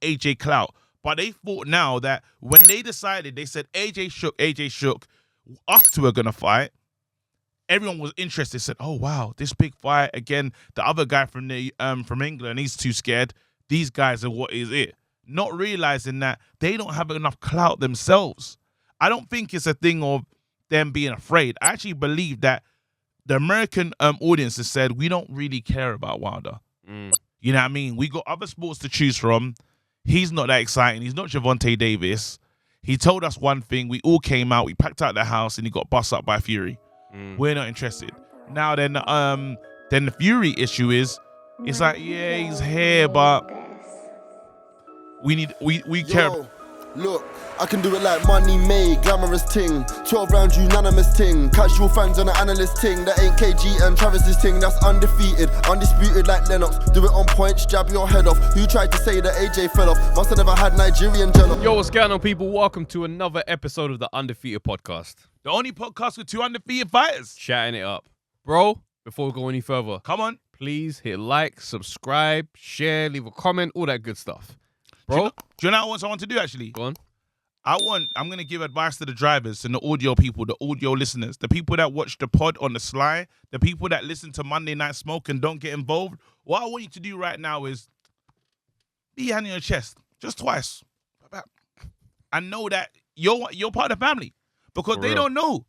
AJ clout. But they thought now that when they decided, they said AJ shook, us two are going to fight. Everyone was interested, said, oh, wow, this big fight. Again, the other guy from England, he's too scared. These guys are what is it? Not realizing that they don't have enough clout themselves. I don't think it's a thing of them being afraid. I actually believe that the American audience has said, we don't really care about Wilder. You know what I mean? We got other sports to choose from. He's not that exciting. He's not Gervonta Davis. He told us one thing. We all came out. We packed out the house, and he got bust up by Fury. We're not interested. Now then the Fury issue is, it's like, yeah, he's here, but we care. Look, I can do it like money made, glamorous ting. 12 round unanimous ting. Casual fans on the analyst ting. That ain't KG and Travis's ting. That's undefeated, undisputed like Lennox. Do it on points, jab your head off. Who tried to say that AJ fell off? Must have never had Nigerian jello. Yo, what's going on, people? Welcome to another episode of the Undefeated podcast. The only podcast with 2 undefeated fighters. Chatting it up. Bro, before we go any further, Come on. please hit like, subscribe, share, leave a comment, all that good stuff. Bro, Do you know what I want to do, actually? go on. I'm going to give advice to the drivers and the audio people, the audio listeners, the people that watch the pod on the sly, the people that listen to Monday Night Smoke and don't get involved. What I want you to do right now is be hand on your chest just twice and know that you're part of the family, because For they real. don't know,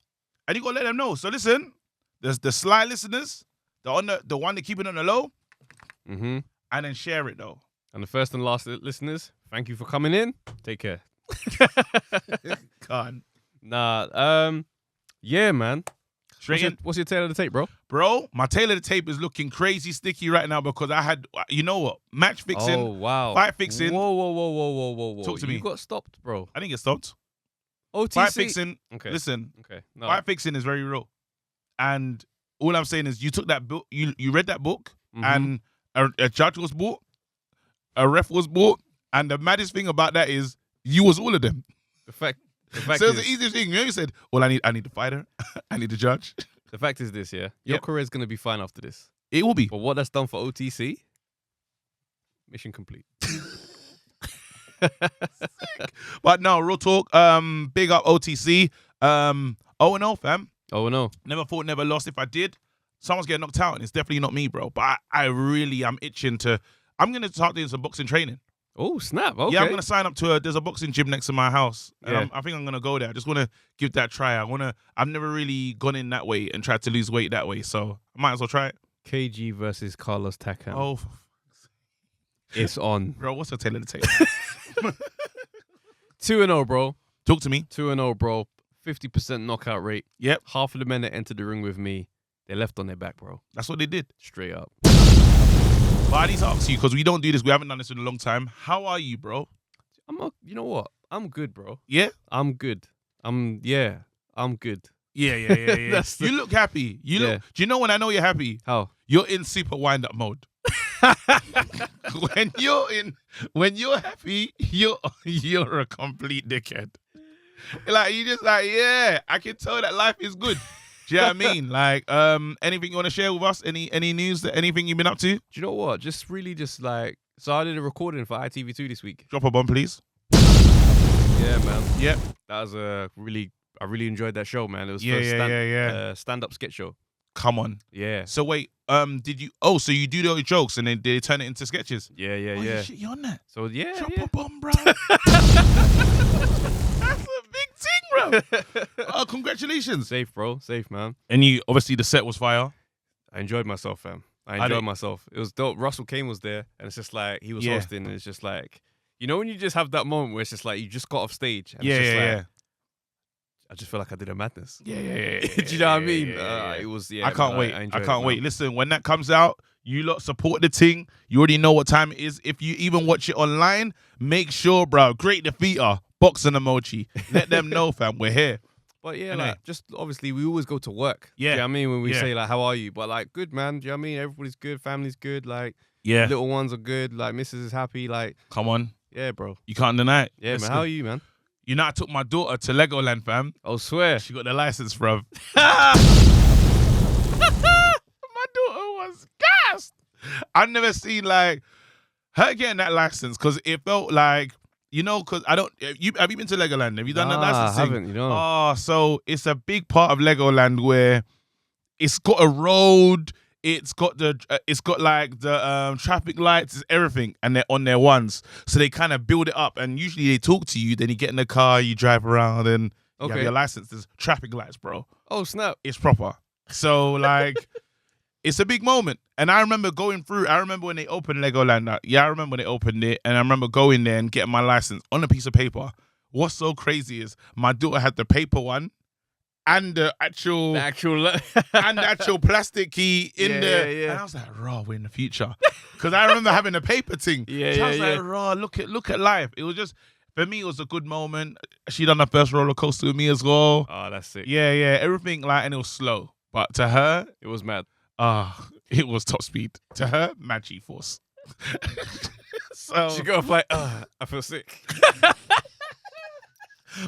and you got to let them know. So listen, there's the sly listeners, the one that keep it on the low, Mm-hmm. and then share it though. And the first and last listeners, thank you for coming in. Take care. God. Yeah, man. Straight in. What's your tail of the tape, bro? Bro, my tail of the tape is looking crazy sticky right now because I had, you know what, match fixing, Oh, wow. fight fixing. Whoa. Talk to you me. got stopped, bro. I didn't get stopped. OTC. Fight fixing, Okay. listen, Okay. No. fight fixing is very real. And all I'm saying is you took that book, you read that book, Mhm. and a judge was bought, a ref was bought, and the maddest thing about that is you was all of them. The fact So it's is, the easiest thing. You know, you said, well, I need the fighter, I need the judge. the fact is this, yeah? Your Yep. career is going to be fine after this. It will be. But what that's done for OTC, mission complete. But no, real talk, big up OTC, 0-0, fam. Oh, no. Never fought, never lost. If I did, someone's getting knocked out, and it's definitely not me, bro. But I really am itching to. I'm gonna start doing some boxing training. Oh, snap. Okay. Yeah, I'm gonna sign up to there's a boxing gym next to my house, and Yeah. I think I'm gonna go there. I just wanna give that a try. I've never really gone in that way and tried to lose weight that way, so I might as well try it. KG versus Carlos Takam. Oh, It's on. bro, what's the tail of the tape? 2-0, bro. Talk to me. 2-0, bro. 50% knockout rate. Yep, Half of the men that entered the ring with me, they left on their back, bro. that's what they did. Straight up. But I need to ask you, because we don't do this. We haven't done this in a long time. How are you, bro? You know what? I'm good, bro. Yeah. I'm good. I'm good. Yeah. That's the- You look happy. You look. Yeah. Do you know when I know you're happy? How? You're in super wind-up mode. when you're happy, you're a complete dickhead. Like you just like, yeah, I can tell that life is good. Do you know what I mean? Like, anything you want to share with us? Any news? Anything you've been up to? Do you know what? Just like, so I did a recording for ITV2 this week. Drop a bomb, please. Yeah, man. Yep. That was I really enjoyed that show, man. It was Yeah. stand-up sketch show. Come on. Yeah. So wait, did you? Oh, so you do those jokes and then they turn it into sketches? Yeah. Oh, shit, you on that? So yeah. Drop yeah. a bomb, bro. That's a big thing, bro. Oh, congratulations. Safe, bro. Safe, man. And you obviously the set was fire. I enjoyed myself, fam. I I enjoyed did- myself. It was dope. Russell Kane was there, and it's just like he was Yeah. hosting, and it's just like, you know, when you just have that moment where it's just like you just got off stage, and Yeah. it's just like, I just feel like I did a madness. Yeah. Do you know what I mean? Yeah. It was. Yeah, I can't man, wait. I I enjoyed can't it, wait. man. Listen, when that comes out, you lot support the thing. You already know what time it is. If you even watch it online, make sure, bro. Great defeater, boxing emoji. Let them know, fam. We're here. But yeah, Innit? like just obviously we always go to work. Yeah. Do you know what I mean? When we Yeah. say like, how are you? But like, good, man. Do you know what I mean? Everybody's good. Family's good. Like, Yeah. little ones are good. Like, missus is happy. Like, Come on. yeah, bro. You can't deny it. Yeah, Listen, man. How are you, man? You know, I took my daughter to Legoland, fam. Oh, swear. She got the license from. My daughter was gassed. I've never seen like her getting that license, because it felt like, you know, because I don't. Have you been to Legoland? Have you done that licensing? I haven't. You know. Oh, so it's a big part of Legoland where it's got a road. It's got like the traffic lights, everything, and they're on their ones. So they kind of build it up, and usually they talk to you. Then you get in the car, you drive around, and you have your license. There's traffic lights, bro. Oh snap! It's proper. So like, it's a big moment. And I remember going through. I remember when they opened Legoland. I remember when they opened it, and I remember going there and getting my license on a piece of paper. What's so crazy is my daughter had the paper one. And the actual plastic key in there. Yeah. And I was like, raw, we're in the future. Because I remember having a paper thing. So I was like, raw, look at life. It was just, for me, it was a good moment. She done her first roller coaster with me as well. Oh, that's sick. Yeah. Everything, like, and it was slow. But to her, It was mad. it was top speed. To her, mad G-force. So She got off like, I feel sick.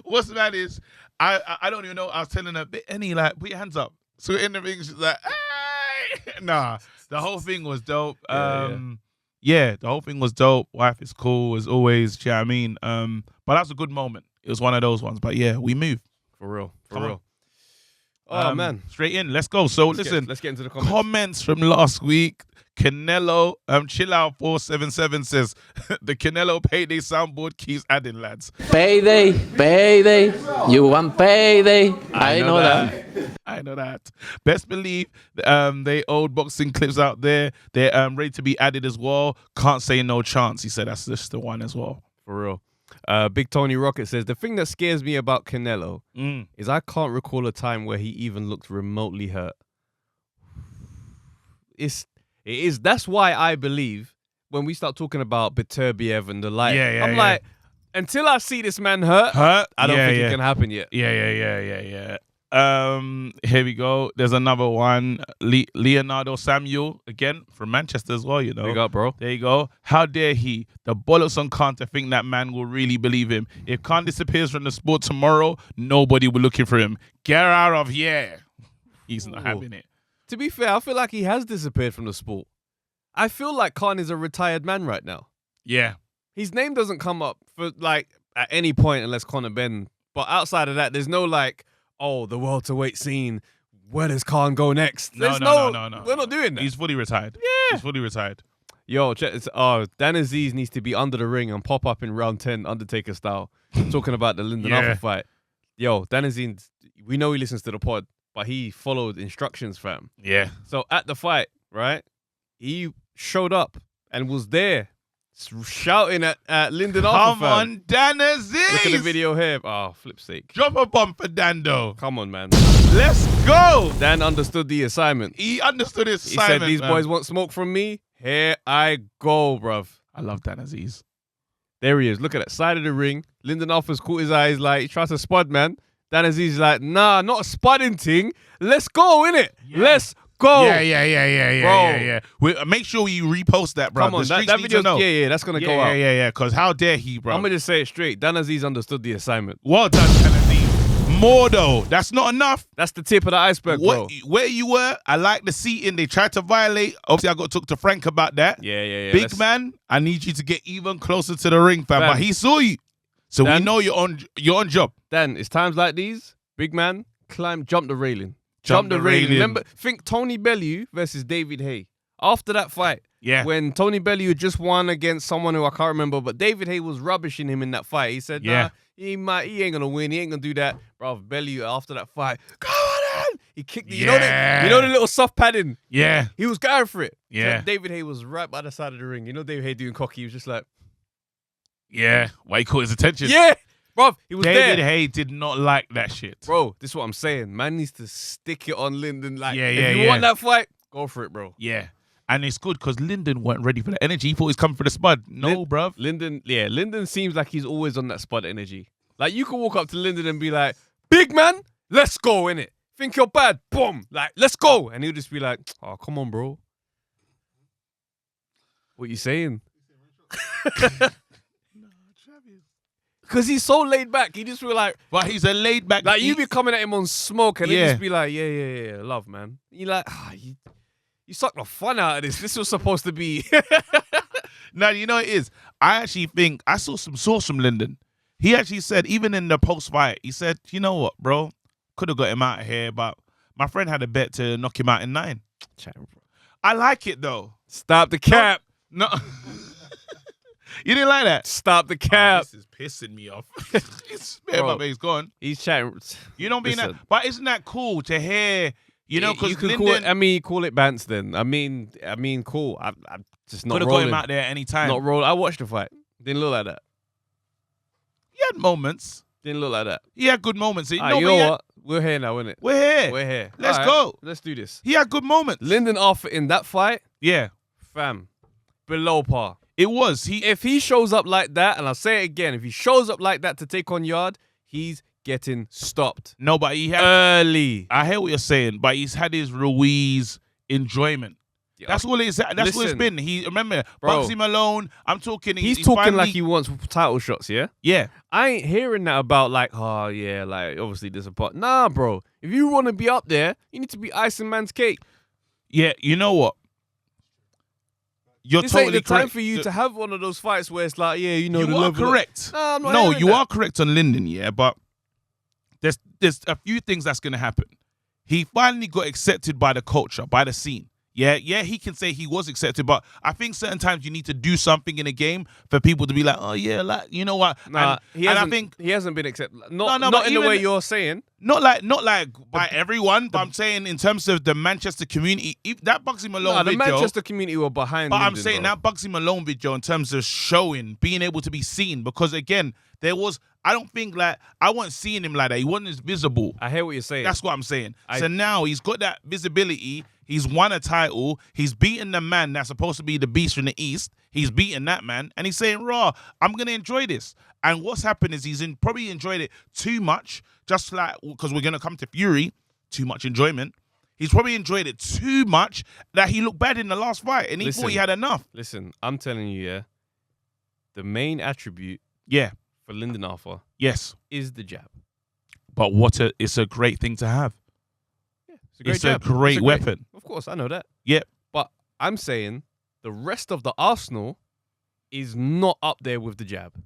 what's mad is, I don't even know. I was telling her, Annie, like, put your hands up. So in the ring, she's like, hey! Nah, the whole thing was dope. The whole thing was dope. Wife is cool as always. Do you know what I mean? But that's a good moment. It was one of those ones. But yeah, we move. For real. Come on. Oh man, straight in. Let's go. So let's get into the comments. Comments from last week. Canelo, chill out 477 says the Canelo payday soundboard keeps adding, lads. Payday. You want payday? I know that. I know that. Best believe they old boxing clips out there. They're ready to be added as well. Can't say no chance. He said that's just the one as well. For real. Big Tony Rocket says, the thing that scares me about Canelo is I can't recall a time where he even looked remotely hurt. That's why I believe when we start talking about Beterbiev and the like, I'm like, until I see this man hurt, I don't think it can happen yet. Yeah. Here we go. There's another one. Leonardo Samuel, again, from Manchester as well, you know. Big up, bro. There you go. How dare he, the bollocks on Khan, to think that man will really believe him. If Khan disappears from the sport tomorrow, nobody will be looking for him. Get out of here. He's not having it. To be fair, I feel like he has disappeared from the sport. I feel like Khan is a retired man right now. Yeah. His name doesn't come up for like at any point unless Conor Ben. But outside of that, there's no like, oh, the welterweight scene. Where does Khan go next? No. We're not doing that. He's fully retired. Yeah. He's fully retired. Yo, Dan Aziz needs to be under the ring and pop up in round 10, Undertaker style, talking about the Lyndon Alpha fight. Yo, Dan Aziz, we know he listens to the pod, but he followed instructions, fam. Yeah. So at the fight, right, he showed up and was there shouting at Lyndon Alpha, fam. Come on, Dan Aziz. Look at the video here. Oh, flip's sake. Drop a bomb for Dando. Come on, man. Let's go. Dan understood the assignment. He understood his He assignment. said, these boys want smoke from me. Here I go, bruv. I love Dan Aziz. There he is. Look at that side of the ring. Lyndon Alpha's caught his eyes like, he tries to spud, man. Dan Aziz is like, nah, not a spudding thing. Let's go, innit? Yeah. Let's go. Yeah. Make sure you repost that, bro. Come on, that video. Yeah, that's going to go out. Yeah. Because how dare he, bro? I'm going to just say it straight. Dan Aziz understood the assignment. Well done, Dan Aziz. More, though. That's not enough. That's the tip of the iceberg, bro. Where you were, I like the seating. They tried to violate. Obviously, I got to talk to Frank about that. Yeah. Big man, I need you to get even closer to the ring, fam. But he saw you. So we know you're on job. Dan, it's times like these, big man, jump the railing. Jump the railing. Remember, think Tony Bellew versus David Haye. After that fight, when Tony Bellew just won against someone who I can't remember, but David Haye was rubbishing him in that fight. He said, nah, he ain't gonna win. He ain't gonna do that. Bro, Bellew, after that fight, come on, he kicked it. You know the little soft padding? Yeah. He was going for it. Yeah. So David Haye was right by the side of the ring. You know David Haye doing cocky. He was just like... Yeah. Why he caught his attention? Yeah. Bro, he was David there. Haye did not like that shit. Bro, this is what I'm saying. Man needs to stick it on Lyndon. Like, if you want that fight, go for it, bro. Yeah. And it's good because Lyndon weren't ready for the energy. He thought he was coming for the spud. No, bruv. Lyndon seems like he's always on that spud energy. Like, you can walk up to Lyndon and be like, big man, let's go, innit? Think you're bad, boom. Like, let's go. And he'll just be like, oh, come on, bro. What you saying? Because he's so laid back. He just feel like... But he's a laid back... Like, you be coming at him on smoke and he just be like, yeah, love, man. You're like, you sucked the fun out of this. This was supposed to be... No, you know what it is. I actually think I saw some source from Lyndon. He actually said, even in the post fight, he said, "You know what, bro? Could have got him out of here, but my friend had a bet to knock him out in 9." I like it though. Stop the cap. No. You didn't like that? Stop the cap. This is pissing me off. It's he's gone. He's chatting. You don't mean that, but isn't that cool to hear? You know, because Lyndon. Call it, I mean, call it bants then. I mean, cool. I'm just not rolling. Could have got him out there any time. Not roll. I watched the fight. Didn't look like that. He had moments. Didn't look like that. He had good moments. You know what? We're here now, isn't it? We're here. Let's go. Let's do this. He had good moments. Lyndon Arthur in that fight. Yeah. Fam. Below par. It was. If he shows up like that, and I'll say it again, if he shows up like that to take on Yard, he's getting stopped. No, but he had early. I hear what you're saying, but he's had his Ruiz enjoyment. Yeah. That's all it's. That's what it's been. He remember Bugsy Malone. I'm talking. He's talking finally, like he wants title shots. Yeah. Yeah. I ain't hearing that about like, oh yeah, like obviously there's a part. Nah, bro. If you want to be up there, you need to be icing man's cake. Yeah. You know what? This ain't the time correct. for you to have one of those fights where it's like, yeah, you know, you are correct. No, I'm not. No, you are correct on Lyndon, yeah, but there's a few things that's gonna happen. He finally got accepted by the culture, by the scene. Yeah, he can say he was accepted, but I think certain times you need to do something in a game for people to be like, oh yeah, like you know what? Nah, and I think he hasn't been accepted. Not in even the way you're saying. Not like by everyone, but I'm saying in terms of the Manchester community, that Bugsy Malone video. The Manchester community were behind. But Lyndon, I'm saying bro. that Bugsy Malone video in terms of showing, being able to be seen, because again, there was. I don't think like I wasn't seeing him like that. He wasn't as visible. I hear what you're saying. That's what I'm saying. So now he's got that visibility. He's won a title. He's beaten the man that's supposed to be the beast from the East. He's beaten that man. And he's saying, raw, I'm going to enjoy this. And what's happened is he's probably enjoyed it too much, just like, because we're going to come to Fury, too much enjoyment. He's probably enjoyed it too much that he looked bad in the last fight and he thought he had enough. Listen, I'm telling you, yeah, the main attribute for Lyndon Arthur is the jab. But it's a great thing to have. It's a great weapon. Of course, I know that. Yep. But I'm saying the rest of the arsenal is not up there with the jab.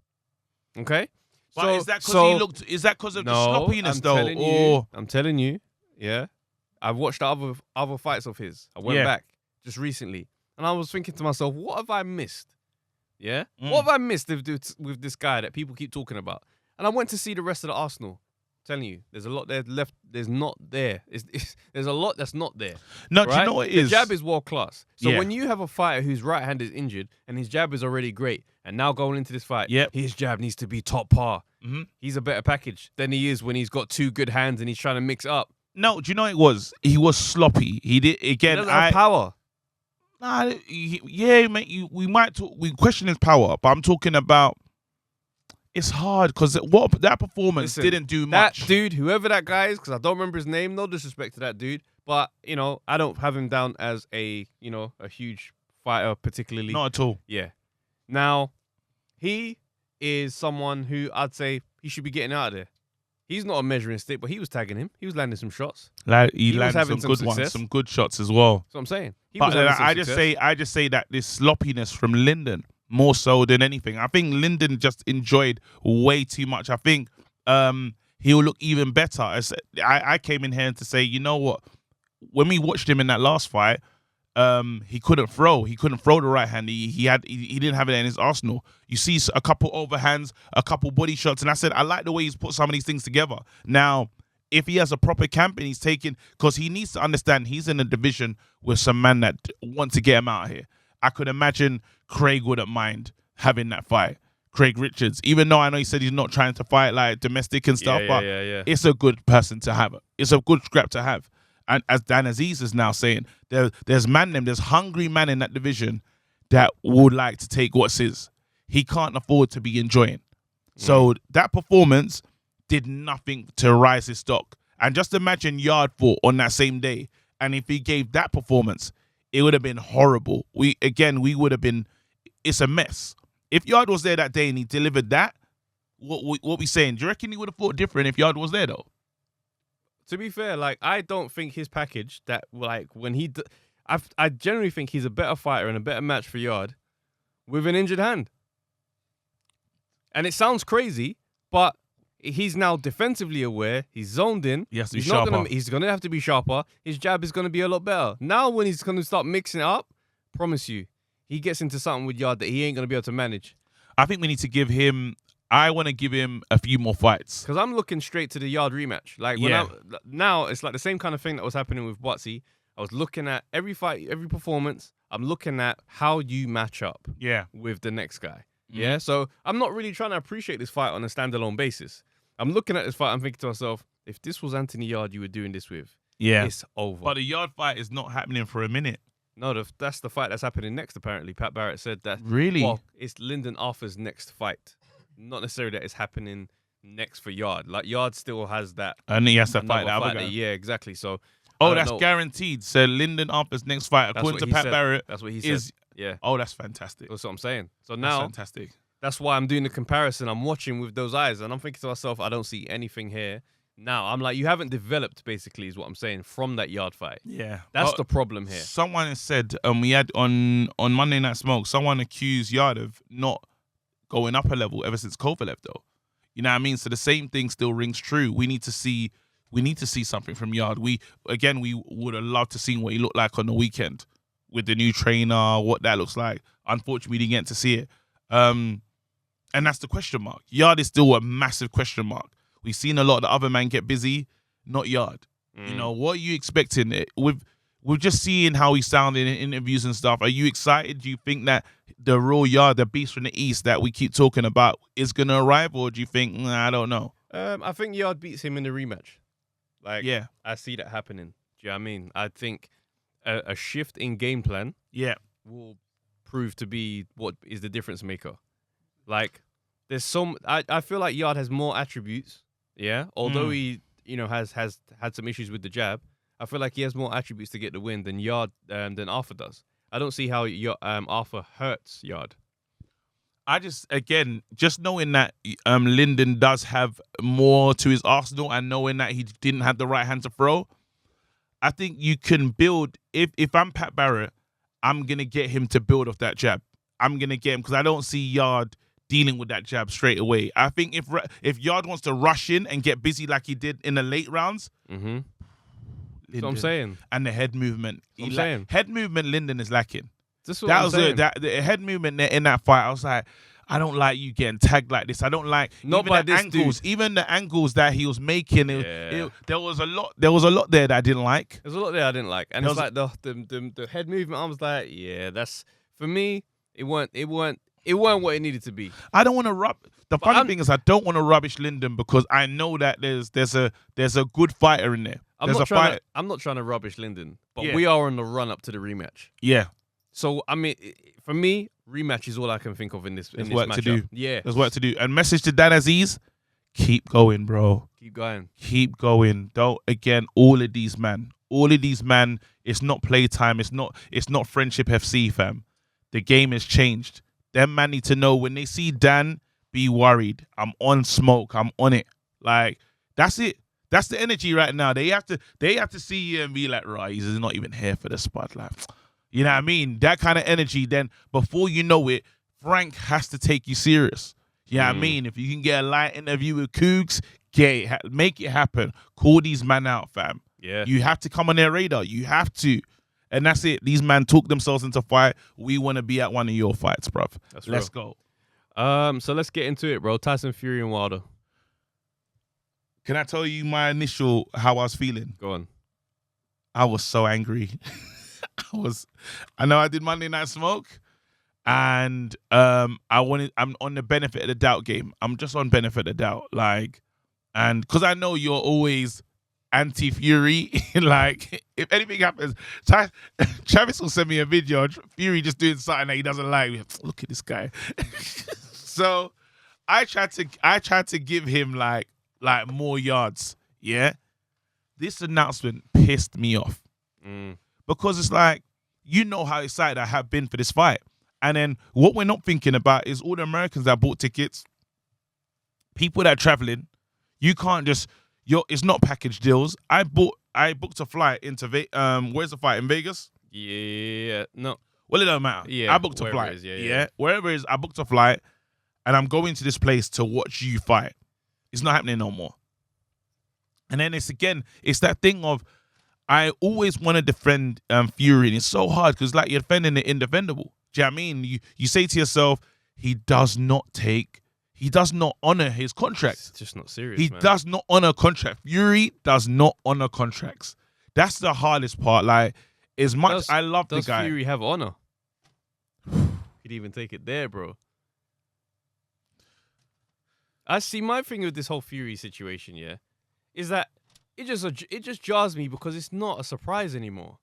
Okay? But is that because is that because of the sloppiness though? I'm telling you, yeah. I've watched the other fights of his. I went back just recently. And I was thinking to myself, what have I missed? Yeah? What have I missed with this guy that people keep talking about? And I went to see the rest of the arsenal. Telling you, there's a lot there left. There's not there. There's a lot that's not there. No, right? Do you know what it is? The jab is world class. So when you have a fighter whose right hand is injured and his jab is already great, and now going into this fight, his jab needs to be top par. Mm-hmm. He's a better package than he is when he's got two good hands and he's trying to mix it up. No, do you know what it was? He was sloppy. He did again. He doesn't have power. Nah, mate. We question his power, but I'm talking about. It's hard because that performance didn't do much. That dude, whoever that guy is, because I don't remember his name, no disrespect to that dude, but, you know, I don't have him down as a huge fighter particularly. Not at all. Yeah. Now, he is someone who I'd say he should be getting out of there. He's not a measuring stick, but he was tagging him. He was landing some shots. He landed some good ones, some good shots as well. That's what I'm saying. I just say that this sloppiness from Lyndon, more so than anything. I think Lyndon just enjoyed way too much. I think he'll look even better. I came in here to say, you know what? When we watched him in that last fight, he couldn't throw. He couldn't throw the right hand. He didn't have it in his arsenal. You see a couple overhands, a couple body shots, and I said I like the way he's put some of these things together. Now, if he has a proper camp and he's taking, because he needs to understand he's in a division with some man that want to get him out of here. I could imagine Craig wouldn't mind having that fight. Craig Richards, even though I know he said he's not trying to fight like domestic and stuff, but it's a good person to have. It's a good scrap to have. And as Dan Aziz is now saying, there's hungry man in that division that would like to take what's his. He can't afford to be enjoying. So that performance did nothing to rise his stock. And just imagine Yard fought on that same day. And if he gave that performance, it would have been horrible. We would have been, it's a mess. If Yard was there that day and he delivered that, what we saying? Do you reckon he would have fought different if Yard was there though? To be fair, like, I don't think his package that, like, when I generally think he's a better fighter and a better match for Yard with an injured hand. And it sounds crazy, but he's now defensively aware. He's zoned in. He has to be sharper. He's going to have to be sharper. His jab is going to be a lot better. Now when he's going to start mixing it up, promise you, he gets into something with Yard that he ain't going to be able to manage. I think we need to give him... I want to give him a few more fights. Because I'm looking straight to the Yard rematch. Like now, it's like the same kind of thing that was happening with Butsy. I was looking at every fight, every performance. I'm looking at how you match up with the next guy. Yeah, so I'm not really trying to appreciate this fight on a standalone basis. I'm looking at this fight, I'm thinking to myself, if this was Anthony Yard you were doing this with, it's over. But the Yard fight is not happening for a minute. No, that's the fight that's happening next, apparently. Pat Barrett said that. Really? Well, it's Lyndon Arthur's next fight. Not necessarily that it's happening next for Yard. Like, Yard still has that. And he has to fight that other guy. Yeah, exactly. So, that's guaranteed. So Lyndon Arthur's next fight, according to Pat Barrett, that's what he said. Yeah. Oh, that's fantastic. That's what I'm saying. So now, that's fantastic. That's why I'm doing the comparison. I'm watching with those eyes, and I'm thinking to myself, I don't see anything here. Now, I'm like, you haven't developed, basically, is what I'm saying, from that Yard fight. Yeah. That's the problem here. Someone said, we had on Monday Night Smoke, someone accused Yard of not going up a level ever since Kovalev, though. You know what I mean? So the same thing still rings true. We need to see something from Yard. We would have loved to see what he looked like on the weekend with the new trainer, what that looks like. Unfortunately, we didn't get to see it. And that's the question mark. Yard is still a massive question mark. We've seen a lot of the other men get busy, not Yard. You know, what are you expecting? We're just seeing how he's sounding in interviews and stuff. Are you excited? Do you think that the raw Yard, the beast from the East that we keep talking about, is going to arrive? Or do you think, I don't know? I think Yard beats him in the rematch. Like, I see that happening. Do you know what I mean? I think a shift in game plan will prove to be what is the difference maker. Like, there's I feel like Yard has more attributes, although he, has had some issues with the jab. I feel like he has more attributes to get the win than than Arthur does. I don't see how Arthur hurts Yard. I just knowing that Lyndon does have more to his arsenal and knowing that he didn't have the right hand to throw, I think you can build. If I'm Pat Barrett, I'm going to get him to build off that jab. I'm going to get him because I don't see Yard dealing with that jab straight away. I think if Yard wants to rush in and get busy like he did in the late rounds, Lyndon, that's what I'm saying. And the head movement. Head movement, Lyndon is lacking. The head movement in that fight, I was like, I don't like you getting tagged like this. I don't like even the angles that he was making. There was a lot there that I didn't like. There's a lot there I didn't like. And it's like the head movement, I was like, that's for me, it weren't what it needed to be. I don't want to the funny thing is I don't want to rubbish Lyndon because I know that there's a good fighter in there. I'm not trying to rubbish Lyndon, but we are on the run up to the rematch. Yeah. So I mean, for me, rematch is all I can think of in this. There's work to do. Yeah, there's work to do. And message to Dan Aziz: keep going, bro. Keep going. Keep going. Don't all of these man. It's not playtime. It's not Friendship FC, fam. The game has changed. Them man need to know when they see Dan, be worried. I'm on smoke. I'm on it. Like that's it. That's the energy right now. They have to see you and be like, right, he's not even here for the spotlight. You know what I mean? That kind of energy. Then before you know it, Frank has to take you serious. You know what I mean? If you can get a light interview with Cougs, make it happen. Call these men out, fam. Yeah. You have to come on their radar. You have to. And that's it. These men talk themselves into fight. We want to be at one of your fights, bruv. Let's go. So let's get into it, bro. Tyson Fury and Wilder. Can I tell you my initial how I was feeling? Go on. I was so angry. I know I did Monday Night Smoke, and I'm on the benefit of the doubt game. I'm just on benefit of the doubt, and because I know you're always anti-Fury. Like if anything happens, Travis will send me a video of Fury just doing something that he doesn't like. Look at this guy. So I tried to give him like more yards. Yeah, this announcement pissed me off. Because it's like, you know how excited I have been for this fight. And then what we're not thinking about is all the Americans that bought tickets, people that are traveling. You can't just, it's not package deals. I booked a flight into, where's the fight, in Vegas? Yeah, no. Well, it don't matter. Yeah, I booked a flight. yeah. Wherever it is, I booked a flight, and I'm going to this place to watch you fight. It's not happening no more. And then it's that thing of, I always want to defend Fury, and it's so hard because like you're defending the indefendable. Do you know what I mean? You say to yourself, he does not honor his contract. It's just not serious. He does not honor a contract. Fury does not honor contracts. That's the hardest part. Like, as much I love the guy. Does Fury have honor? Could even take it there, bro. I see my thing with this whole Fury situation, yeah, is that it just jars me because it's not a surprise anymore.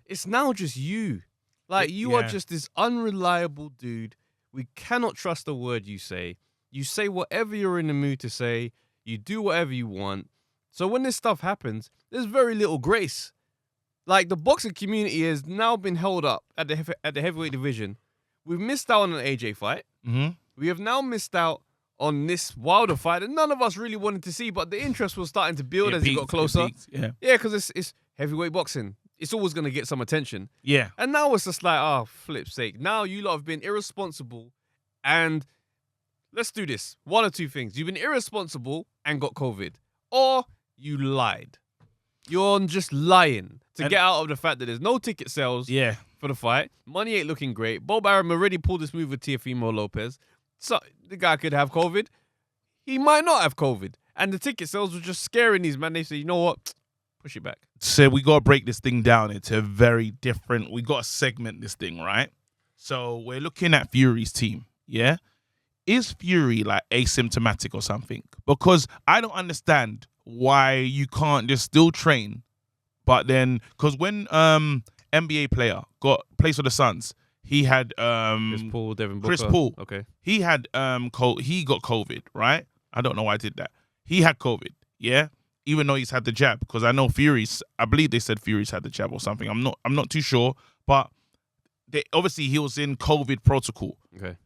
It's now just you. Like, you are just this unreliable dude. We cannot trust a word you say. You say whatever you're in the mood to say. You do whatever you want. So when this stuff happens, there's very little grace. Like, the boxing community has now been held up at the heavyweight division. We've missed out on an AJ fight. Mm-hmm. We have now missed out on this Wilder fight that none of us really wanted to see, but the interest was starting to build as it got closer. Yeah, because it's heavyweight boxing. It's always going to get some attention. Yeah. And now it's just like, oh, flip's sake. Now you lot have been irresponsible, and let's do this. One or two things. You've been irresponsible and got COVID, or you lied. You're just lying to get out of the fact that there's no ticket sales for the fight. Money ain't looking great. Bob Arum already pulled this move with Teofimo Lopez. So the guy could have COVID. He might not have COVID. And the ticket sales were just scaring these men. They say, you know what? Push it back. So we got to break this thing down into very different. We got to segment this thing, right? So we're looking at Fury's team, yeah? Is Fury like asymptomatic or something? Because I don't understand why you can't just still train, but then, because when NBA player got plays for the Suns, he had Chris Paul, Devin Booker. Chris Paul. Okay. He had he got COVID, right? I don't know why I did that. He had COVID, yeah? Even though he's had the jab, because I know I believe they said Fury's had the jab or something. I'm not too sure, but obviously he was in COVID protocol. Okay.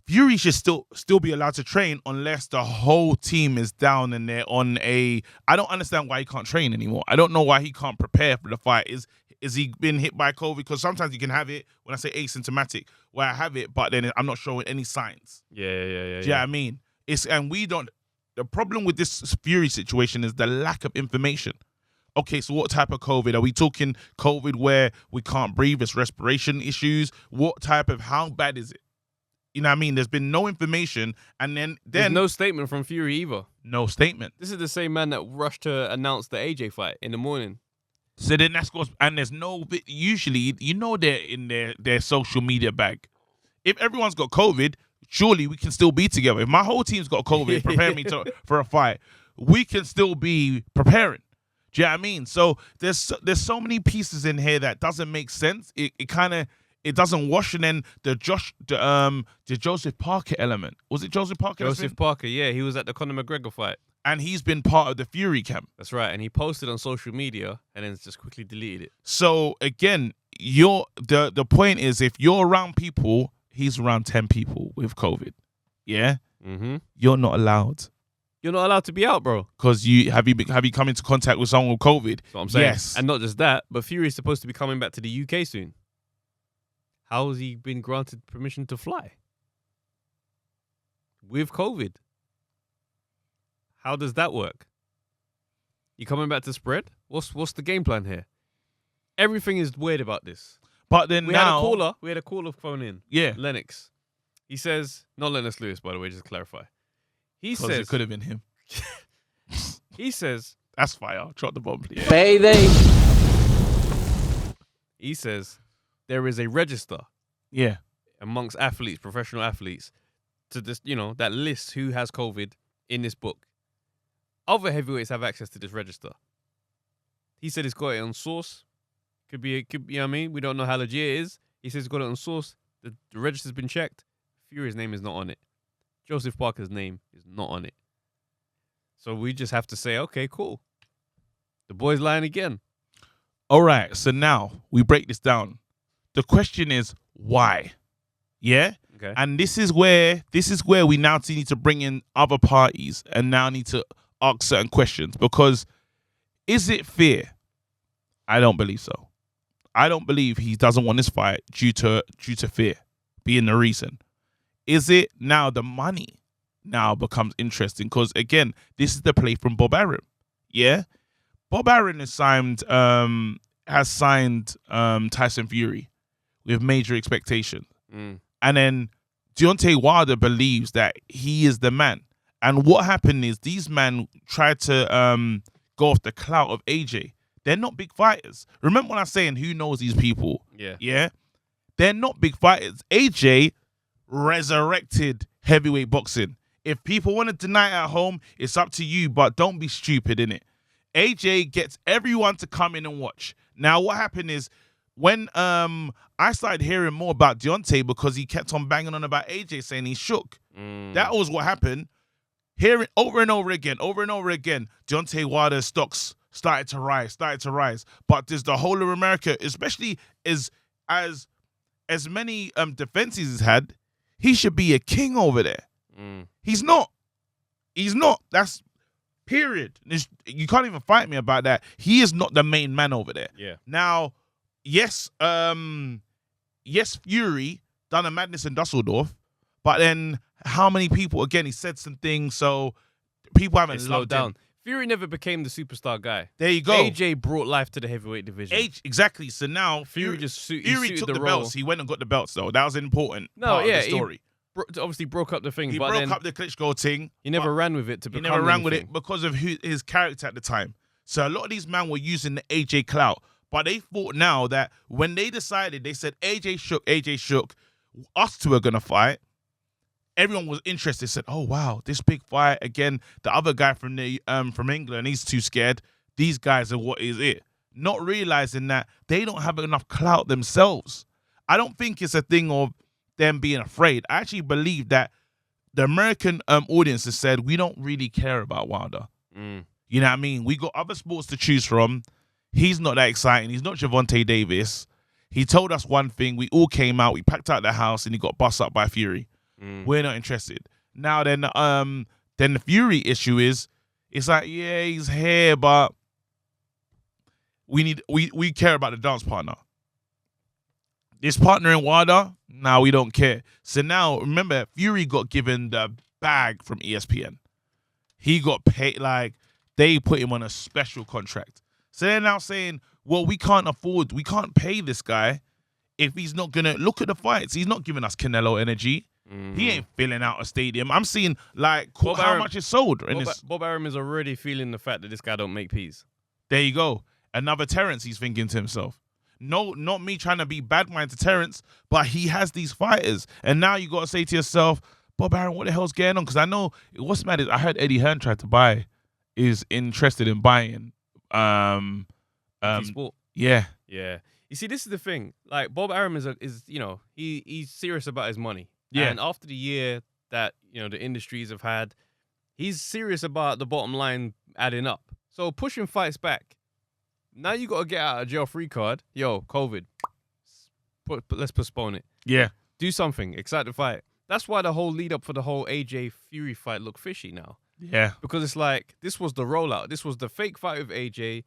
Fury should still be allowed to train unless the whole team is down and they're on a. I don't understand why he can't train anymore. I don't know why he can't prepare for the fight. Is he been hit by COVID? Because sometimes you can have it, when I say asymptomatic, where I have it, but then I'm not showing any signs. Yeah. Do you know what I mean? The problem with this Fury situation is the lack of information. Okay, so what type of COVID? Are we talking COVID where we can't breathe? It's respiration issues? How bad is it? You know what I mean? There's been no information, and then there's no statement from Fury either. No statement. This is the same man that rushed to announce the AJ fight in the morning. So then and there's no, usually, they're in their social media bag. If everyone's got COVID, surely we can still be together. If my whole team's got COVID, preparing me for a fight, we can still be preparing. Do you know what I mean? So there's so many pieces in here that doesn't make sense. It doesn't wash. And then the Joseph Parker element. Was it Joseph Parker? Joseph Parker, yeah. He was at the Conor McGregor fight. And he's been part of the Fury camp. That's right. And he posted on social media and then just quickly deleted it. So again, the point is, if you're around people, he's around 10 people with COVID. Yeah? Mm-hmm. You're not allowed. You're not allowed to be out, bro. Because have you come into contact with someone with COVID? That's what I'm saying. Yes. And not just that, but Fury's supposed to be coming back to the UK soon. How has he been granted permission to fly? With COVID. How does that work? You coming back to spread? What's the game plan here? Everything is weird about this. But then we had a caller phone in. Yeah. Lennox. He says, not Lennox Lewis, by the way, just to clarify. He says it could have been him. He says, that's fire. Drop the bomb, please. Payday. He says there is a register. Yeah. Amongst athletes, professional athletes, to this, that lists who has COVID in this book. Other heavyweights have access to this register. He said he's got it on source. Could be, you know what I mean? We don't know how legit it is. He says he's got it on source. The register's been checked. Fury's name is not on it. Joseph Parker's name is not on it. So we just have to say, okay, cool. The boy's lying again. All right. So now we break this down. The question is why? Yeah? Okay. And this is where we now need to bring in other parties and now need to ask certain questions, because is it fair? I don't believe so. I don't believe he doesn't want this fight due to fear being the reason. Is it now the money now becomes interesting? Because again, this is the play from Bob Arum. Yeah, Bob Arum has signed Tyson Fury with major expectations, and then Deontay Wilder believes that he is the man. And what happened is these men tried to go off the clout of AJ. They're not big fighters. Remember when I was saying who knows these people? Yeah. They're not big fighters. AJ resurrected heavyweight boxing. If people want to deny it at home, it's up to you, but don't be stupid, innit? AJ gets everyone to come in and watch. Now, what happened is when I started hearing more about Deontay because he kept on banging on about AJ saying he shook. That was what happened. Hearing over and over again, Deontay Wilder's stocks started to rise. But there's the whole of America, especially as many defenses he's had, he should be a king over there. He's not. That's period. You can't even fight me about that. He is not the main man over there. Yeah. Now, yes, Fury done a madness in Dusseldorf, but then how many people? Again, he said some things, so people haven't slowed down. Fury never became the superstar guy. There you go. AJ brought life to the heavyweight division. Exactly. So now Fury Fury took the belts. He went and got the belts, though. That was an important part of the story. Obviously broke up the thing. He broke up the Klitschko thing. He never ran with it to become He never ran anything. with it because of his character at the time. So a lot of these men were using the AJ clout. But they thought now that when they decided, they said AJ shook, us two are going to fight. Everyone was interested, said, oh, wow, this big fight. Again, the other guy from England, he's too scared. These guys are what is it. Not realizing that they don't have enough clout themselves. I don't think it's a thing of them being afraid. I actually believe that the American audience has said, we don't really care about Wilder. You know what I mean? We got other sports to choose from. He's not that exciting. He's not Gervonta Davis. He told us one thing. We all came out. We packed out the house, and he got bust up by Fury. We're not interested. Now then the Fury issue is, it's like, yeah, he's here, but we care about the dance partner. This partner in Wilder, nah, we don't care. So now, remember, Fury got given the bag from ESPN. He got paid, like, they put him on a special contract. So they're now saying, well, we can't pay this guy if he's not going to look at the fights. He's not giving us Canelo energy. He ain't filling out a stadium. I'm seeing, like, how much is sold. Bob Arum is already feeling the fact that this guy don't make peas. There you go. Another Terrence, he's thinking to himself. No, not me trying to be bad mind to Terrence, but he has these fighters. And now you got to say to yourself, Bob Arum, what the hell's going on? Because I know, what's mad is I heard Eddie Hearn tried to buy, is interested in buying. Sport. Yeah. Yeah. You see, this is the thing. Like, Bob Arum is you know, he's serious about his money. Yeah. And after the year that, you know, the industries have had, he's serious about the bottom line adding up. So pushing fights back. Now you got to get out of jail free card. Yo, COVID. Let's postpone it. Yeah. Do something. Excite the fight. That's why the whole lead up for the whole AJ Fury fight look fishy now. Yeah. Because it's like, this was the rollout. This was the fake fight with AJ.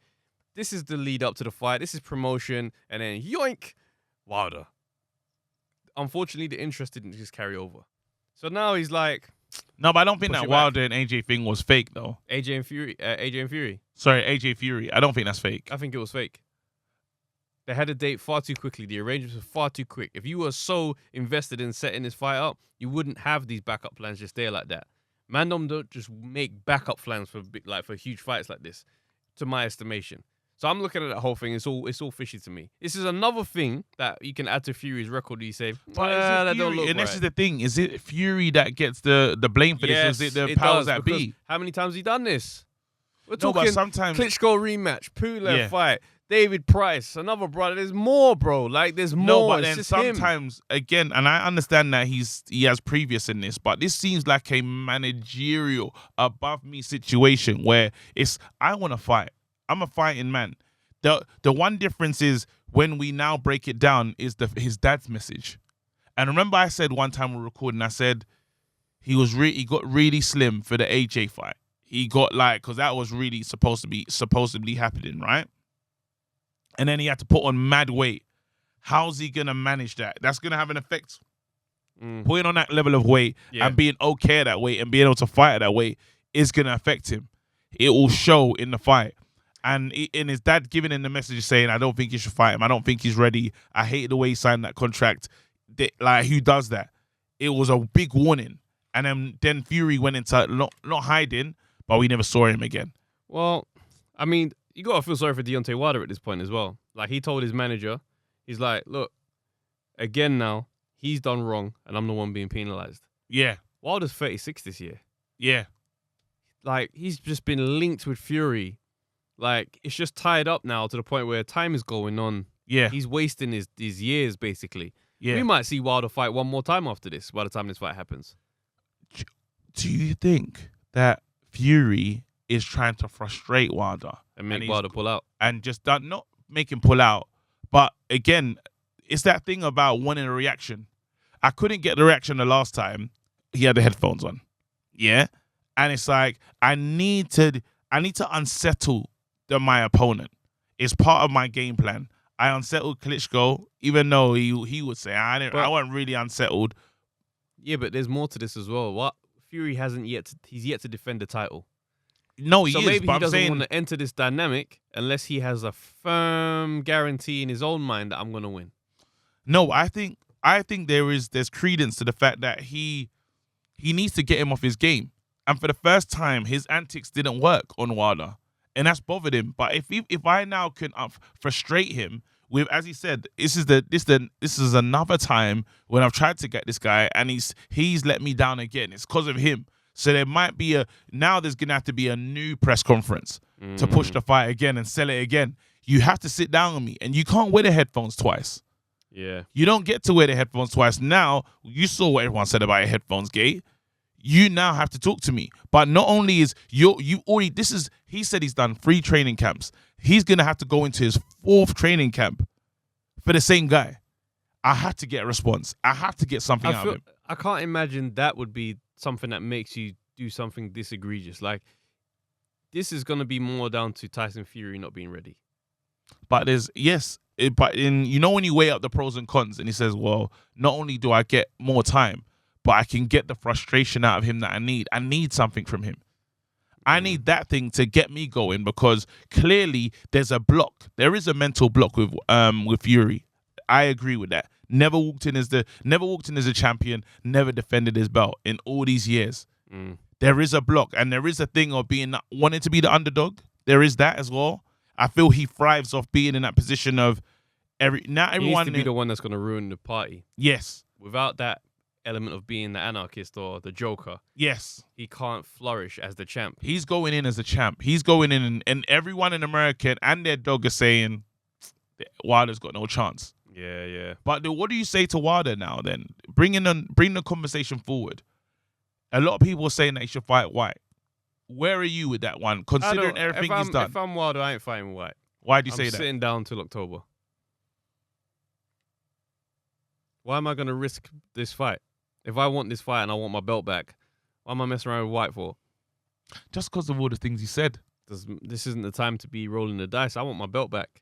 This is the lead up to the fight. This is promotion. And then yoink, Wilder. Unfortunately, the interest didn't just carry over. So now he's like... No, but I don't think that Wilder and AJ thing was fake, though. AJ and Fury. Sorry, AJ Fury. I don't think that's fake. I think it was fake. They had a date far too quickly. The arrangements were far too quick. If you were so invested in setting this fight up, you wouldn't have these backup plans just there like that. Man, don't just make backup plans for huge fights like this, to my estimation. So I'm looking at that whole thing. It's all fishy to me. This is another thing that you can add to Fury's record. You say, that don't look and right. this is the thing. Is it Fury that gets the blame for yes, this? Is it the powers that be? How many times has he done this? We're talking but sometimes Klitschko rematch, Pulev fight, David Price, another brother. There's more, bro. Like, there's more. No, but it's then just sometimes, again, and I understand that he has previous in this, but this seems like a managerial above me situation where it's, I want to fight. I'm a fighting man. The one difference is when we now break it down is his dad's message. And remember I said one time we were recording, I said he got really slim for the AJ fight. He got, like, because that was really supposedly happening, right? and then he had to put on mad weight. How's he going to manage that? That's going to have an effect. Putting on that level of weight and being okay at that weight and being able to fight at that weight is going to affect him. It will show in the fight. And his dad giving him the message saying, I don't think you should fight him. I don't think he's ready. I hate the way he signed that contract. Like, who does that? It was a big warning. And then Fury went into not hiding, but we never saw him again. Well, I mean, you got to feel sorry for Deontay Wilder at this point as well. Like, he told his manager, he's like, look, again now, he's done wrong, and I'm the one being penalized. Yeah. Wilder's 36 this year. Yeah. Like, he's just been linked with Fury. Like, it's just tied up now to the point where time is going on. Yeah. He's wasting his years, basically. Yeah. We might see Wilder fight one more time after this, by the time this fight happens. Do you think that Fury is trying to frustrate Wilder? And make Wilder pull out? And just not make him pull out. But again, it's that thing about wanting a reaction. I couldn't get the reaction the last time. He had the headphones on. Yeah? And it's like, I need to unsettle my opponent. It's part of my game plan. I unsettled Klitschko, even though he would say I wasn't really unsettled. Yeah, but there's more to this as well. What Fury he's yet to defend the title. No, he so is. Maybe but he I'm doesn't saying, want to enter this dynamic unless he has a firm guarantee in his own mind that I'm gonna win. No, I think there's credence to the fact that he needs to get him off his game. And for the first time, his antics didn't work on Wilder, and that's bothered him. But if I now can frustrate him with, as he said, this is another time when I've tried to get this guy and he's let me down again. It's because of him. So there might be there's gonna have to be a new press conference to push the fight again and sell it again. You have to sit down with me, and you can't wear the headphones twice. Yeah, you don't get to wear the headphones twice. Now you saw what everyone said about your headphones gate. You now have to talk to me. But not only is he said he's done 3 training camps. He's going to have to go into his 4th training camp for the same guy. I have to get a response. I have to get something out of him. I can't imagine that would be something that makes you do something this egregious. Like, this is going to be more down to Tyson Fury not being ready. But when you weigh up the pros and cons, and he says, well, not only do I get more time, but I can get the frustration out of him that I need. I need something from him. I need that thing to get me going, because clearly there's a block. There is a mental block with Fury. I agree with that. Never walked in as a champion, never defended his belt in all these years. There is a block, and there is a thing of wanting to be the underdog. There is that as well. I feel he thrives off being in that position of everyone. He needs to be the one that's going to ruin the party. Yes. Without that element of being the anarchist or the Joker. Yes. He can't flourish as the champ. He's going in as a champ. He's going in, and everyone in America and their dog are saying Wilder's got no chance. Yeah. But what do you say to Wilder now then? Bring the conversation forward. A lot of people are saying that he should fight Whyte. Where are you with that one, considering everything he's done? If I'm Wilder, I ain't fighting Whyte. Why do you say that? I'm sitting down till October. Why am I going to risk this fight? If I want this fight and I want my belt back, why am I messing around with Whyte for? Just because of all the things he said. This isn't the time to be rolling the dice. I want my belt back.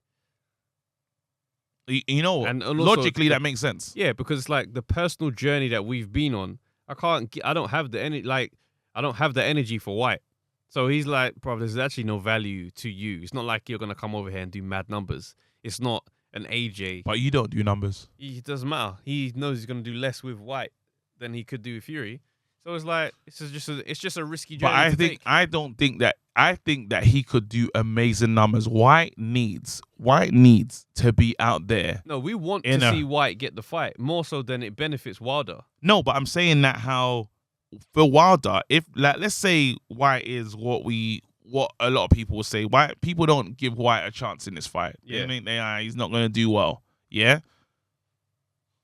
You know, and logically that makes sense. Yeah, because it's like the personal journey that we've been on. I don't have the energy for Whyte. So he's like, bro, there's actually no value to you. It's not like you're going to come over here and do mad numbers. It's not an AJ. But you don't do numbers. It doesn't matter. He knows he's going to do less with Whyte than he could do with Fury. So it's like, it's just a risky journey to take. I think that he could do amazing numbers. Whyte needs to be out there. No, we want to see Whyte get the fight more so than it benefits Wilder. No, but I'm saying that how for Wilder, if let's say Whyte is what a lot of people will say, Whyte, people don't give Whyte a chance in this fight. Yeah. They think he's not going to do well. Yeah.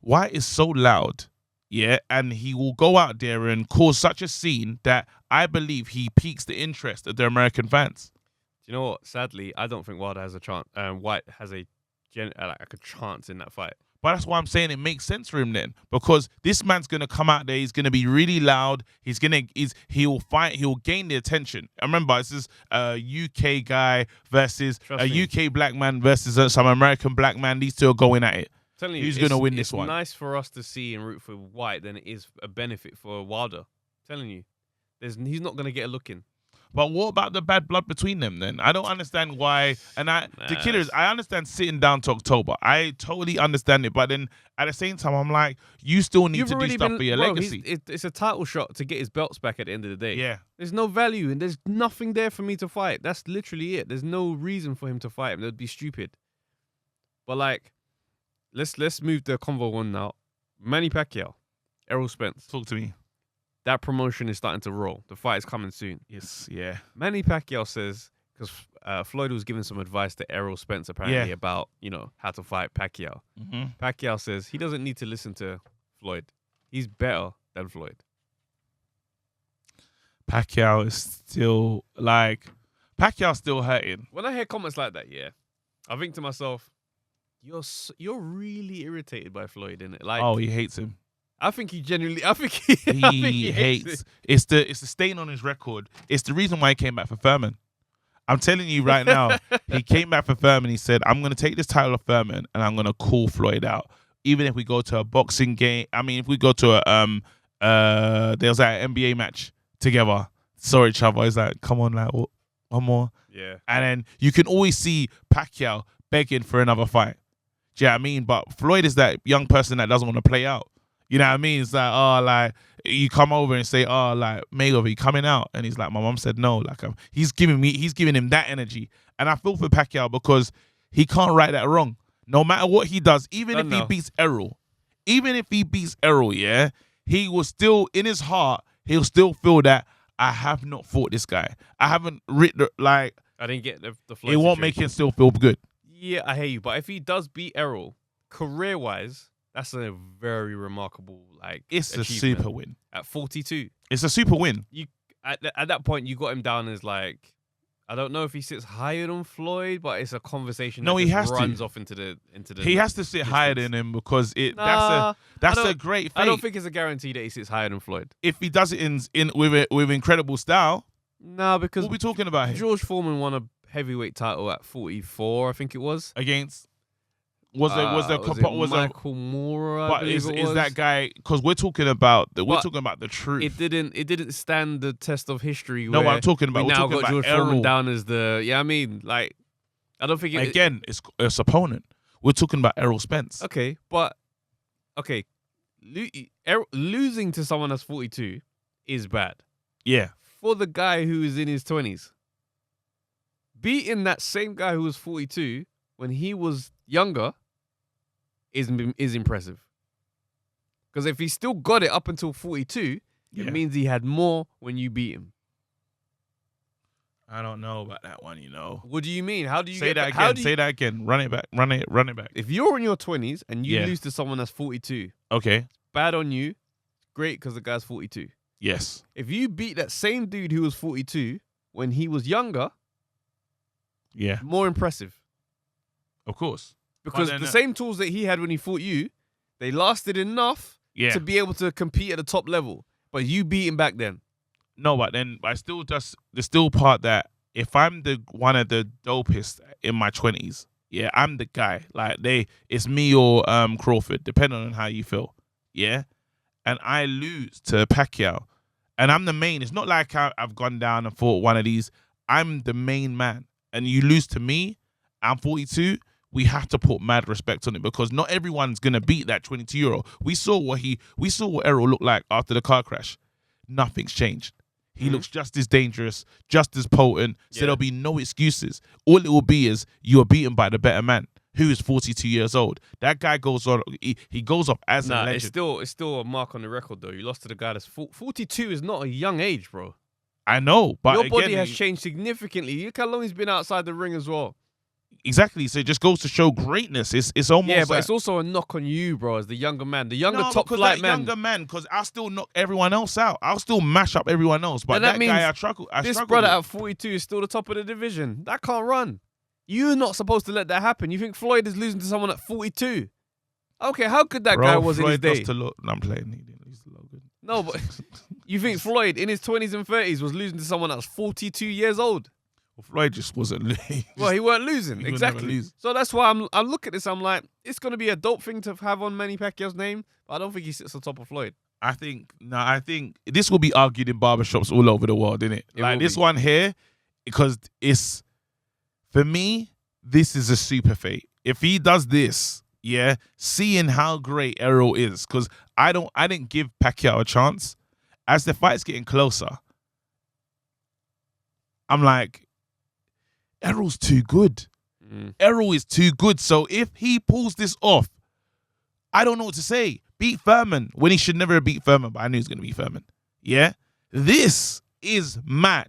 Whyte is so loud. Yeah, and he will go out there and cause such a scene that I believe he piques the interest of the American fans. Do you know what? Sadly, I don't think Wilder has a chance. Whyte has a chance in that fight. But that's why I'm saying it makes sense for him then, because this man's gonna come out there. He's gonna be really loud. He'll fight. He'll gain the attention. I remember this is a UK guy versus a UK black man versus some American black man. These two are going at it. Telling you, who's gonna win this one? It's nice for us to see and root for Whyte than it is a benefit for Wilder. Telling you, he's not gonna get a look in. But what about the bad blood between them then? I don't understand why. And the killers, I understand sitting down to October. I totally understand it. But then at the same time, I'm like, you still need to do stuff for your legacy. It's a title shot to get his belts back at the end of the day. Yeah. There's no value and there's nothing there for me to fight. That's literally it. There's no reason for him to fight him. That'd be stupid. But like, let's move the convo on now. Manny Pacquiao, Errol Spence. Talk to me. That promotion is starting to roll. The fight is coming soon. Yes, yeah. Manny Pacquiao says, because Floyd was giving some advice to Errol Spence apparently about, how to fight Pacquiao. Mm-hmm. Pacquiao says he doesn't need to listen to Floyd. He's better than Floyd. Pacquiao is still hurting. When I hear comments like that, I think to myself, you're really irritated by Floyd, innit? Like, oh, he hates him. I think he genuinely. I think he hates. It's the stain on his record. It's the reason why he came back for Furman. I'm telling you right now, he came back for Furman. He said, "I'm going to take this title of Furman and I'm going to call Floyd out. Even if we go to a boxing game. I mean, if we go to there was that NBA match together, saw each other. He's like, come on, like one more. Yeah. And then you can always see Pacquiao begging for another fight. Do you know what I mean? But Floyd is that young person that doesn't want to play out. You know what I mean? It's like, oh, like, you come over and say, oh, like, Mayweather, you coming out? And he's like, my mom said no. Like, he's giving him that energy. And I feel for Pacquiao because he can't right that wrong. No matter what he does, even if he beats Errol, yeah, he will still, in his heart, he'll still feel that I have not fought this guy. I haven't written, like. I didn't get the It won't make him still feel good. Yeah, I hear you. But if he does beat Errol, career-wise, that's a very remarkable it's a super win at 42. It's a super win. You at that point you got him down as like, I don't know if he sits higher than Floyd, but it's a conversation. No, that he has runs to. off into the. He has to sit higher than him because that's a great fate. I don't think it's a guarantee that he sits higher than Floyd. If he does it with incredible style. No, because what are we talking about here? George Foreman won a heavyweight title at 44, I think it was. Against. Was Michael Moore? But is that guy? Because we're talking about the truth. It didn't stand the test of history. No, I'm talking about. We now got about George Errol. Foreman down as the. Yeah, I mean, like, I don't think it's opponent. We're talking about Errol Spence. Okay, but losing to someone that's 42 is bad. Yeah, for the guy who is in his 20s, beating that same guy who was 42 when he was younger is impressive. Because if he still got it up until 42, it means he had more when you beat him. I don't know about that one, What do you mean? How do you say that again? Say that again. Run it back. Run it back. If you're in your 20s and you lose to someone that's 42, okay, bad on you. Great, because the guy's 42. Yes. If you beat that same dude who was 42 when he was younger, more impressive. Of course. Because the same tools that he had when he fought you, they lasted enough to be able to compete at the top level. But you beat him back then. No, but I still just the still part that if I'm one of the dopest in my 20s, I'm the guy. Like it's me or Crawford, depending on how you feel. Yeah. And I lose to Pacquiao. And I'm the main. It's not like I've gone down and fought one of these. I'm the main man. And you lose to me, I'm 42, we have to put mad respect on it because not everyone's gonna beat that 22-year-old. We saw what Errol looked like after the car crash. Nothing's changed. He looks just as dangerous, just as potent. So there'll be no excuses. All it will be is you are beaten by the better man, who is 42 years old. That guy goes on. He goes off as a legend. It's still a mark on the record though. You lost to the guy that's 42 is not a young age, bro. I know, but your body has changed significantly. Look how long he's been outside the ring as well. Exactly. So it just goes to show greatness. It's almost but it's also a knock on you, bro, as the younger man, the top flight man. Younger man, because I'll still knock everyone else out. I'll still mash up everyone else. But that guy, I struggle. This brother at 42 is still the top of the division. That can't run. You're not supposed to let that happen. You think Floyd is losing to someone at 42? Okay, how good that Bro, guy was Floyd in his day? lost to no, I'm playing. He didn't lose to Logan. No, but you think Floyd in his 20s and 30s was losing to someone that's 42 years old? Well, Floyd just wasn't losing. Well, he weren't losing. He would Exactly. never lose. So that's why I look at this, I'm like, it's going to be a dope thing to have on Manny Pacquiao's name, but I don't think he sits on top of Floyd. I think this will be argued in barbershops all over the world, innit? Like this one here, because it's, for me, this is a super fight. If he does this, yeah, seeing how great ERROL is, because I didn't give Pacquiao a chance. As the fight's getting closer, I'm like, ERROL's too good. ERROL is too good. So if he pulls this off, I don't know what to say. Beat Furman when he should never have beat Furman, but I knew he was going to beat Furman. Yeah? This is mad.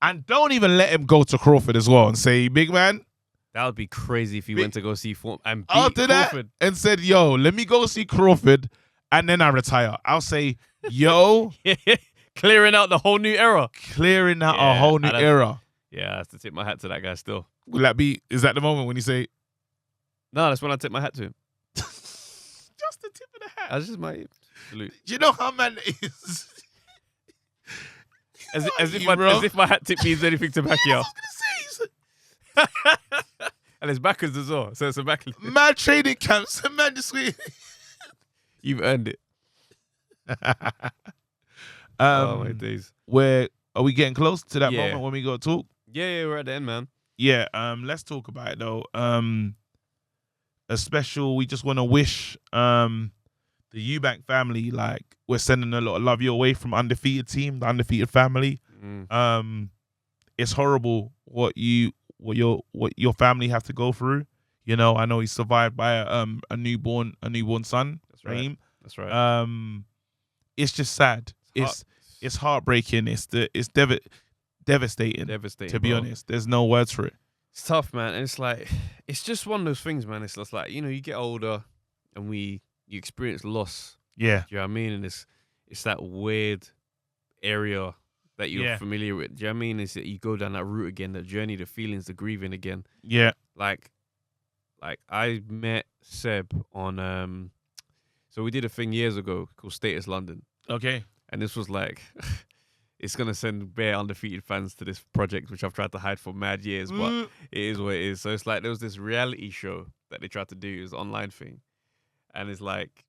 And don't even let him go to Crawford as well and say, big man. That would be crazy if he went to go see and beat After Crawford. that and said, yo, let me go see Crawford and then I retire. I'll say, yo. Clearing out the whole new era. Clearing out a whole new era. Yeah, I have to tip my hat to that guy still. Will that be, is that the moment when you say? No, that's when I tip my hat to him. Just the tip of the hat. That's just my salute. Do you know how man it is? As if my hat tip means anything to Pacquiao. Yeah, I was going to say. And it's backwards as well, so it's a backlist. Mad training camps, man this week. You've earned it. Oh my days. Are we getting close to that moment when we go talk? Yeah, we're at the end, man. Yeah, let's talk about it though. A special, we just want to wish the Eubank family, like, we're sending a lot of love your way from Undefeated team, the Undefeated family. It's horrible what your family have to go through. You know, I know he's survived by a newborn son. That's right. Raheem. That's right. It's just sad. It's heartbreaking. It's devastating. To be honest, there's no words for it. It's tough, man. And it's like, it's just one of those things, man. It's just like, you know, you get older and you experience loss. Yeah. Do you know what I mean? And it's that weird area that you're familiar with. Do you know what I mean? Is that you go down that route again, that journey, the feelings, the grieving again. Yeah. Like I met Seb on so we did a thing years ago called Status London. Okay. And this was like it's gonna send bare Undefeated fans to this project, which I've tried to hide for mad years, but it is what it is. So it's like there was this reality show that they tried to do, it was an online thing. And it's like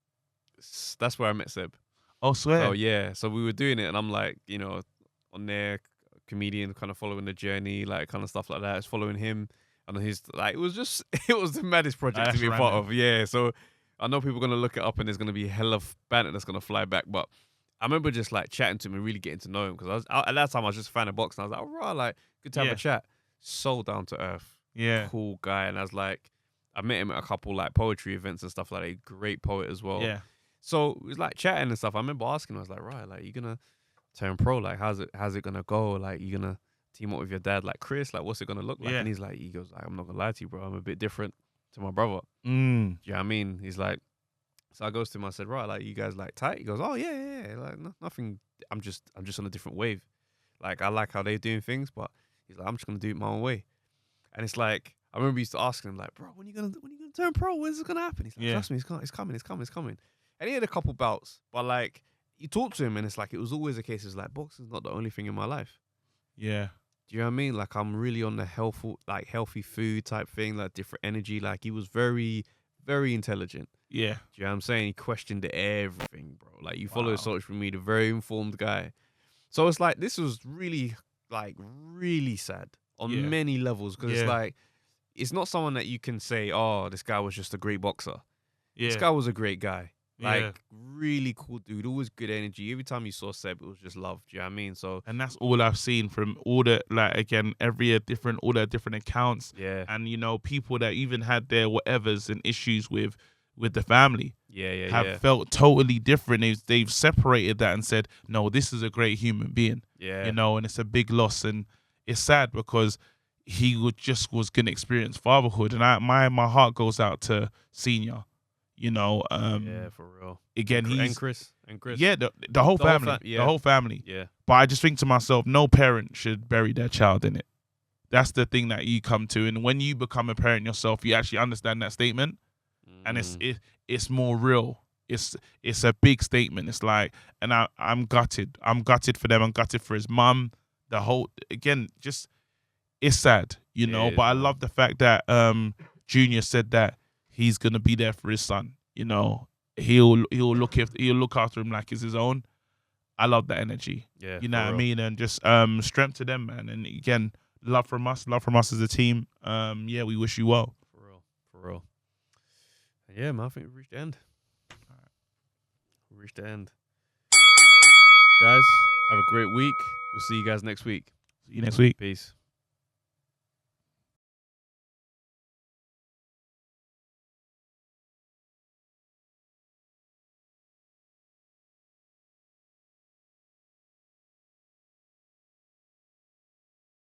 that's where I met Seb. Oh, swear. So yeah. So we were doing it and I'm like, you know, on there, comedian, kind of following the journey, like kind of stuff like that. It's following him. And his, like, it was the maddest project to be a part of. Yeah. So I know people are going to look it up and there's going to be a hell of banter that's going to fly back. But I remember just like chatting to him and really getting to know him because at that time I was just a fan of boxing. I was like, all right, like, good to have a chat. So down to earth. Yeah. Cool guy. And I was like, I met him at a couple like poetry events and stuff like that. Great poet as well. Yeah. So it was like chatting and stuff. I remember asking him, I was like, right, like, you going to turn pro? Like, how's it going to go? Like, you going to team up with your dad like Chris? Like, what's it going to look like? And he goes, like, I'm not going to lie to you, bro. I'm a bit different to my brother. Do you know what I mean? He's like, so I goes to him, I said, right, like, you guys like tight? He goes, oh, yeah. Like, nothing. I'm just on a different wave. Like, I like how they're doing things, but he's like, I'm just going to do it my own way. And it's like, I remember he used to ask him, like, bro, when you gonna turn pro? When's this going to happen? He's like, trust me, it's coming. And he had a couple bouts, but like, you talk to him and it's like, it was always a case, it's like, boxing's not the only thing in my life. Yeah. Do you know what I mean? Like, I'm really on the healthy food type thing, like different energy. Like, he was very, very intelligent. Yeah. Do you know what I'm saying? He questioned everything, bro. Like, you follow his social media, very informed guy. So it's like, this was really, like, really sad on many levels because it's like, it's not someone that you can say, oh, this guy was just a great boxer. Yeah. This guy was a great guy. Like, really cool dude, always good energy. Every time you saw Seb, it was just love. Do you know what I mean? So, and that's all I've seen from all the, like, again, all the different accounts. Yeah. And, you know, people that even had their whatevers and issues with the family. Have felt totally different. They've separated that and said, no, this is a great human being. Yeah. You know, and it's a big loss. And it's sad because he was going to experience fatherhood. And my heart goes out to Senior. You know, yeah, for real. Again, and Chris. Yeah, the whole family. The whole family. Yeah. But I just think to myself, no parent should bury their child in it. That's the thing that you come to. And when you become a parent yourself, you actually understand that statement. and it's more real. It's a big statement. It's like, and I'm gutted. I'm gutted for them. I'm gutted for his mum. The whole, again, just, it's sad, you know. But I love the fact that Junior said that he's gonna be there for his son. You know, he'll look after him like it's his own. I love that energy. Yeah, you know what I mean? And just strength to them, man. And again, love from us as a team. Yeah, we wish you well. For real. Yeah, man, I think we've reached the end. We've reached the end. Guys, have a great week. We'll see you guys next week. See you next week. Peace.